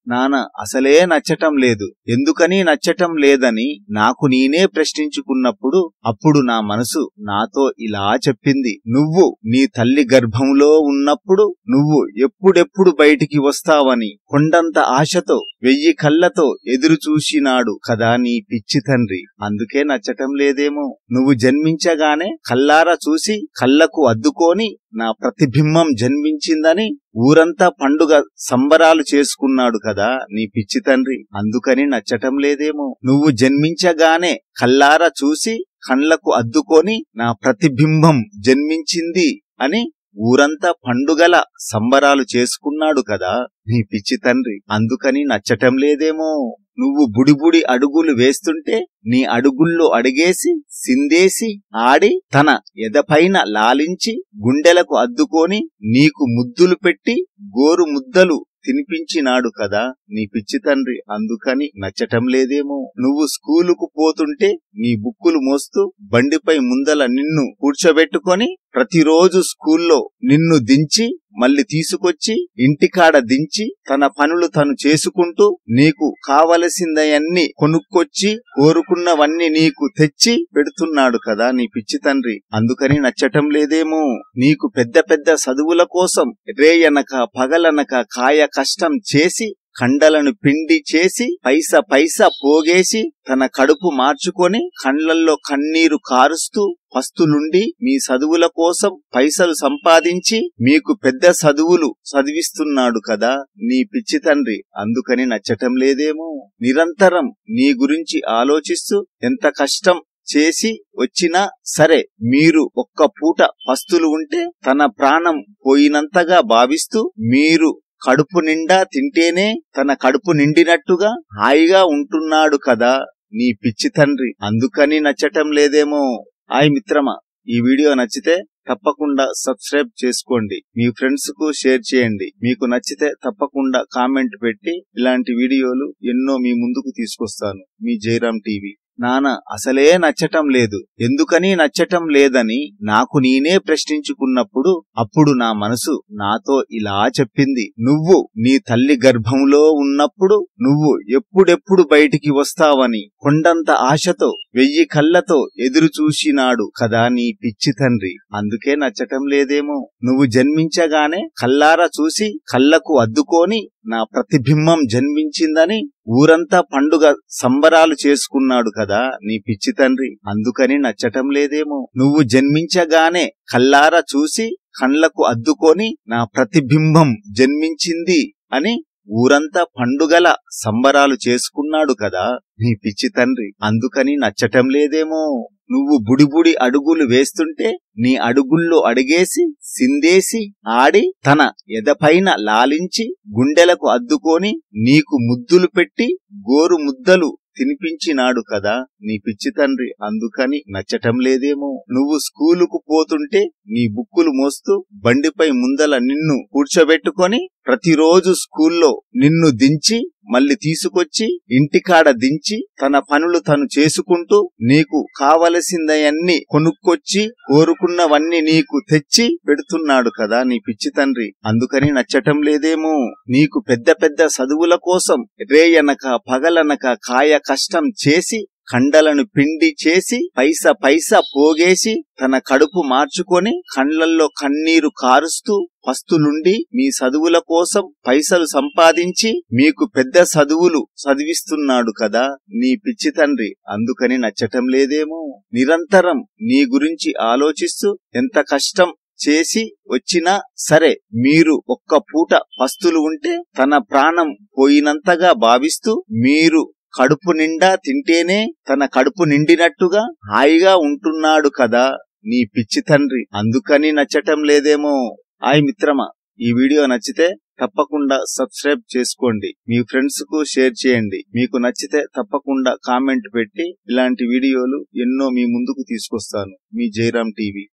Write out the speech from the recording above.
నాన్న అసలే నచ్చటం లేదు. ఎందుకని నచ్చటం లేదని నాకు నేనే ప్రశ్నించుకున్నప్పుడు అప్పుడు నా మనసు నాతో ఇలా చెప్పింది. నువ్వు నీ తల్లి గర్భంలో ఉన్నప్పుడు నువ్వు ఎప్పుడెప్పుడు బయటికి వస్తావని కొండంత ఆశతో 1000 కళ్ళతో ఎదురు చూసినాడు కదా నీ పిచ్చి తండ్రి. అందుకే నచ్చటం లేదేమో. నువ్వు జన్మించగానే కళ్ళారా చూసి కళ్ళకు అద్దుకొని నా ప్రతిబింబం జన్మించిందని ఊరంతా పండుగ సంబరాలు చేసుకున్నాడు కదా నీ పిచ్చి తండ్రి. అందుకని నచ్చటం లేదేమో. నువ్వు జన్మించగానే కళ్ళారా చూసి కళ్ళకు అద్దుకొని నా ప్రతిబింబం జన్మించింది అని ఊరంతా పండుగల సంబరాలు చేసుకున్నాడు కదా నీ పిచ్చి తండ్రి. అందుకని నచ్చటం లేదేమో. నువ్వు బుడిబుడి అడుగులు వేస్తుంటే నీ అడుగుల్లో అడిగేసి సిందేసి ఆడి తన ఎదపైన లాలించి గుండెలకు అద్దుకొని నీకు ముద్దులు పెట్టి గోరు ముద్దలు తినిపించినాడు కదా నీ పిచ్చి తండ్రి. అందుకని నచ్చటం లేదేమో. నువ్వు స్కూలుకు పోతుంటే నీ బుక్కులు మోస్తూ బండిపై ముందల నిన్ను కూర్చోబెట్టుకొని ప్రతిరోజు స్కూల్లో నిన్ను దించి మళ్ళీ తీసుకొచ్చి ఇంటికాడ దించి తన పనులు తను చేసుకుంటూ నీకు కావలసిందయన్ని కొనుక్కొచ్చి కోరుకున్నవన్నీ నీకు తెచ్చి పెడుతున్నాడు కదా నీ పిచ్చి తండ్రి. అందుకని నచ్చటం లేదేమో. నీకు పెద్ద పెద్ద చదువుల కోసం రేయనక పగలనక కాయ కష్టం చేసి కండలను పిండి చేసి పైసా పోగేసి తన కడుపు మార్చుకొని కండ్లల్లో కన్నీరు కారుస్తూ పస్తులుండి మీ చదువుల కోసం పైసలు సంపాదించి మీకు పెద్ద చదువులు చదివిస్తున్నాడు కదా నీ పిచ్చి తండ్రి. అందుకని నచ్చటం లేదేమో. నిరంతరం నీ గురించి ఆలోచిస్తూ ఎంత కష్టం చేసి వచ్చినా సరే మీరు ఒక్క పూట పస్తులు ఉంటే తన ప్రాణం పోయినంతగా భావిస్తూ మీరు కడుపు నిండా తింటేనే తన కడుపు నిండినట్టుగా హాయిగా ఉంటున్నాడు కదా నీ పిచ్చి తండ్రి. అందుకని నచ్చటం లేదేమో. హాయ్ మిత్రమా, ఈ వీడియో నచ్చితే తప్పకుండా సబ్స్క్రైబ్ చేసుకోండి. మీ ఫ్రెండ్స్ కు షేర్ చేయండి. మీకు నచ్చితే తప్పకుండా కామెంట్ పెట్టి ఇలాంటి వీడియోలు ఎన్నో మీ ముందుకు తీసుకొస్తాను. మీ జయరామ్ టీవీ. నాన్న అసలే నచ్చటం లేదు. ఎందుకని నచ్చటం లేదని నాకు నేనే ప్రశ్నించుకున్నప్పుడు అప్పుడు నా మనసు నాతో ఇలా చెప్పింది. నువ్వు నీ తల్లి గర్భంలో ఉన్నప్పుడు నువ్వు ఎప్పుడెప్పుడు బయటికి వస్తావని కొండంత ఆశతో 1000 కళ్ళతో ఎదురు చూసినాడు కదా నీ పిచ్చి తండ్రి. అందుకే నచ్చటం లేదేమో. నువ్వు జన్మించగానే కళ్ళారా చూసి కళ్ళకు అద్దుకొని నా ప్రతిబింబం జన్మించిందని ఊరంతా పండుగ సంబరాలు చేసుకున్నాడు కదా నీ పిచ్చి తండ్రి. అందుకని నచ్చటం లేదేమో. నువ్వు జన్మించగానే కళ్ళారా చూసి కళ్ళకు అద్దుకొని నా ప్రతిబింబం జన్మించింది అని ఊరంతా పండుగల సంబరాలు చేసుకున్నాడు కదా నీ పిచ్చి తండ్రి. అందుకని నచ్చటం లేదేమో. నువ్వు బుడిబుడి అడుగులు వేస్తుంటే నీ అడుగుల్లో అడిగేసి సిందేసి ఆడి తన ఎదపైన లాలించి గుండెలకు అద్దుకొని నీకు ముద్దులు పెట్టి గోరు ముద్దలు తినిపించినాడు కదా నీ పిచ్చి తండ్రి. అందుకని నచ్చటం లేదేమో. నువ్వు స్కూలుకు పోతుంటే నీ బుక్కులు మోస్తూ బండిపై ముందల నిన్ను కూర్చోబెట్టుకొని ప్రతిరోజు స్కూల్లో నిన్ను దించి మళ్ళీ తీసుకొచ్చి ఇంటికాడ దించి తన పనులు తను చేసుకుంటూ నీకు కావలసిందయన్ని కొనుక్కొచ్చి కోరుకున్నవన్నీ నీకు తెచ్చి పెడుతున్నాడు కదా నీ పిచ్చి తండ్రి. అందుకని నచ్చటం లేదేమో. నీకు పెద్ద పెద్ద చదువుల కోసం రేయనక పగలనక కాయ కష్టం చేసి కండలను పిండి చేసి పైసా పోగేసి తన కడుపు మార్చుకొని కండ్లల్లో కన్నీరు కారుస్తూ పస్తులుండి మీ చదువుల కోసం పైసలు సంపాదించి మీకు పెద్ద చదువులు చదివిస్తున్నాడు కదా నీ పిచ్చి తండ్రి. అందుకని నచ్చటం లేదేమో. నిరంతరం నీ గురించి ఆలోచిస్తూ ఎంత కష్టం చేసి వచ్చినా సరే మీరు ఒక్క పూట పస్తులు ఉంటే తన ప్రాణం పోయినంతగా భావిస్తూ మీరు కడుపు నిండా తింటేనే తన కడుపు నిండినట్టుగా హాయిగా ఉంటున్నాడు కదా నీ పిచ్చి తండ్రి. అందుకని నచ్చటం లేదేమో. హాయ్ మిత్రమా, ఈ వీడియో నచ్చితే తప్పకుండా సబ్స్క్రైబ్ చేసుకోండి. మీ ఫ్రెండ్స్ కు షేర్ చేయండి. మీకు నచ్చితే తప్పకుండా కామెంట్ పెట్టి ఇలాంటి వీడియోలు ఎన్నో మీ ముందుకు తీసుకొస్తాను. మీ జయరామ్ టీవీ.